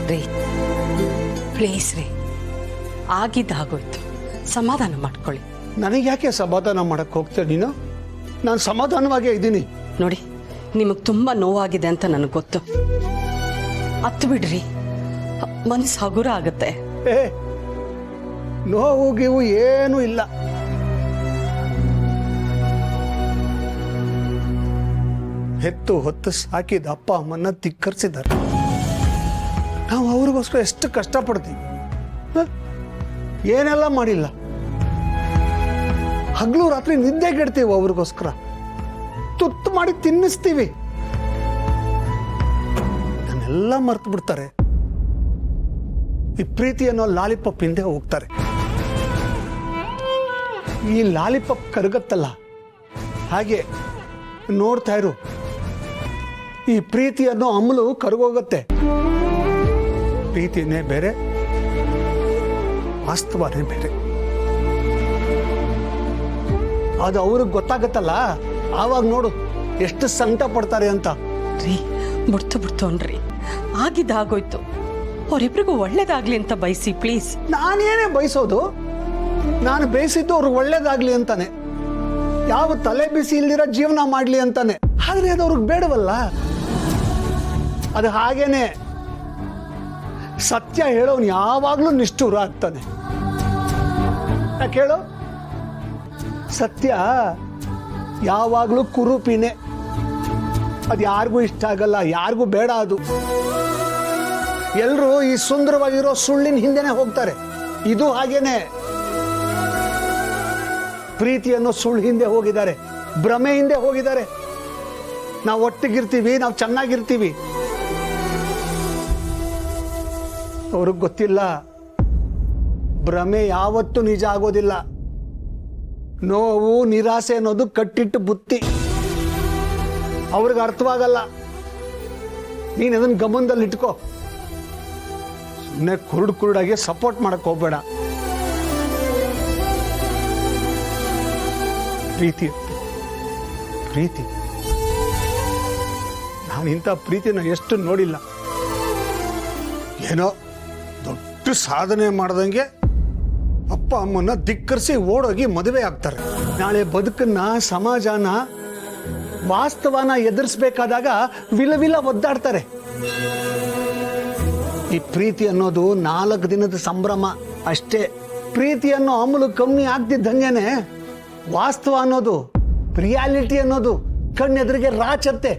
ರೀ ಪ್ಲೀಸ್ ರೀ, ಆಗಿದ್ದಾಗೋಯ್ತು, ಸಮಾಧಾನ ಮಾಡ್ಕೊಳ್ಳಿ. ನನಗೆ ಯಾಕೆ ಸಮಾಧಾನ ಮಾಡಕ್ಕೆ ಹೋಗ್ತೇನೆ ನೀನು? ನಾನು ಸಮಾಧಾನವಾಗೇ ಇದ್ದೀನಿ. ನೋಡಿ, ನಿಮಗೆ ತುಂಬ ನೋವಾಗಿದೆ ಅಂತ ನನಗೆ ಗೊತ್ತು. ಹತ್ತು ಬಿಡ್ರಿ, ಮನಸ್ಸು ಹಗುರ ಆಗುತ್ತೆ. ಏ, ನೋವು ಗೀವು ಏನೂ ಇಲ್ಲ. ಹೆತ್ತು ಹೊತ್ತು ಸಾಕಿದ ಅಪ್ಪ ಅಮ್ಮನ್ನ ಧಿಕ್ಕರಿಸಿದ್ದಾರೆ. ನಾವು ಅವ್ರಿಗೋಸ್ಕರ ಎಷ್ಟು ಕಷ್ಟಪಡ್ತೀವಿ, ಏನೆಲ್ಲ ಮಾಡಿಲ್ಲ. ಹಗಲು ರಾತ್ರಿ ನಿದ್ದೆ ಕೆಡ್ತೀವಿ ಅವ್ರಿಗೋಸ್ಕರ, ತುತ್ತು ಮಾಡಿ ತಿನ್ನಿಸ್ತೀವಿ. ಇದನ್ನೆಲ್ಲ ಮರ್ತು ಬಿಡ್ತಾರೆ. ಈ ಪ್ರೀತಿ ಅನ್ನೋ ಲಾಲಿಪಾಪ್ ಹಿಂದೆ ಹೋಗ್ತಾರೆ. ಈ ಲಾಲಿಪಾಪ್ ಕರಗತ್ತಲ್ಲ, ಹಾಗೆ ನೋಡ್ತಾ ಇರು, ಈ ಪ್ರೀತಿ ಅನ್ನೋ ಅಮಲು ಕರಗೋಗತ್ತೆ. ಪ್ರೀತಿನೇ ಬೇರೆ, ವಾಸ್ತವನೇ ಬೇರೆ. ಅದು ಅವ್ರಿಗೆ ಗೊತ್ತಾಗತ್ತಲ್ಲ, ಆವಾಗ ನೋಡು ಎಷ್ಟು ಸಂಕಟ ಪಡ್ತಾರೆ ಅಂತ. ರೀ, ಬಿಡ್ತು ಆಗಿದ್ದಾಗೋಯ್ತು. ಅವರಿಬ್ರಿಗೂ ಒಳ್ಳೇದಾಗ್ಲಿ ಅಂತ ಬಯಸಿ ಪ್ಲೀಸ್. ನಾನೇನೇ ಬಯಸೋದು? ನಾನು ಬಯಸಿದ್ದು ಅವ್ರಿಗೆ ಒಳ್ಳೇದಾಗ್ಲಿ ಅಂತಾನೆ, ಯಾವ ತಲೆ ಬಿಸಿ ಇಲ್ದಿರೋ ಜೀವನ ಮಾಡ್ಲಿ ಅಂತಾನೆ. ಆದ್ರೆ ಅದು ಅವ್ರಿಗೆ ಬೇಡವಲ್ಲ. ಅದು ಹಾಗೇನೆ. ಸತ್ಯ ಹೇಳೋನು ಯಾವಾಗ್ಲೂ ನಿಷ್ಠುರ ಆಗ್ತಾನೆ. ಯಾಕೆ ಹೇಳು? ಸತ್ಯ ಯಾವಾಗ್ಲೂ ಕುರೂಪಿನೇ. ಅದು ಯಾರಿಗೂ ಇಷ್ಟ ಆಗಲ್ಲ, ಯಾರಿಗೂ ಬೇಡ. ಅದು ಎಲ್ರೂ ಈ ಸುಂದರವಾಗಿರೋ ಸುಳ್ಳಿನ ಹಿಂದೆನೆ ಹೋಗ್ತಾರೆ. ಇದು ಹಾಗೇನೆ. ಪ್ರೀತಿ ಅನ್ನೋ ಸುಳ್ಳು ಹಿಂದೆ ಹೋಗಿದ್ದಾರೆ, ಭ್ರಮೆ ಹಿಂದೆ ಹೋಗಿದ್ದಾರೆ. ನಾವು ಒಟ್ಟಿಗಿರ್ತೀವಿ, ನಾವು ಚೆನ್ನಾಗಿರ್ತೀವಿ. ಅವ್ರಿಗೆ ಗೊತ್ತಿಲ್ಲ, ಭ್ರಮೆ ಯಾವತ್ತೂ ನಿಜ ಆಗೋದಿಲ್ಲ. ನೋವು ನಿರಾಸೆ ಅನ್ನೋದು ಕಟ್ಟಿಟ್ಟು ಬುತ್ತಿ, ಅವ್ರಿಗೆ ಅರ್ಥವಾಗಲ್ಲ. ನೀನು ಅದನ್ನು ಗಮನದಲ್ಲಿ ಇಟ್ಕೋ. ಸುಮ್ಮನೆ ಕುರುಡಾಗಿ ಸಪೋರ್ಟ್ ಮಾಡಕ್ ಹೋಗ್ಬೇಡ. ಪ್ರೀತಿ ಪ್ರೀತಿ ನಾನು ಇಂಥ ಪ್ರೀತಿನ ಎಷ್ಟು ನೋಡಿಲ್ಲ. ಏನೋ ದೊಡ್ಡ ಸಾಧನೆ ಮಾಡ್ದಂಗೆ ಅಪ್ಪ ಅಮ್ಮನ್ನ ಧಿಕ್ಕರಿಸಿ ಓಡೋಗಿ ಮದುವೆ ಆಗ್ತಾರೆ. ನಾಳೆ ಬದುಕನ್ನ, ಸಮಾಜನ, ವಾಸ್ತವನ ಎದುರಿಸ್ಬೇಕಾದಾಗ ವಿಲವಿಲ ಒದ್ದಾಡ್ತಾರೆ. ಈ ಪ್ರೀತಿ ಅನ್ನೋದು 4 ದಿನದ ಸಂಭ್ರಮ ಅಷ್ಟೇ. ಪ್ರೀತಿ ಅನ್ನೋ ಅಮಲು ಕಮ್ಮಿ ಆಗ್ತಿದ್ದಂಗೆನೆ ವಾಸ್ತವ ಅನ್ನೋದು, ರಿಯಾಲಿಟಿ ಅನ್ನೋದು ಕಣ್ಣೆದುರಿಗೆ ರಾಚತ್ತೆ.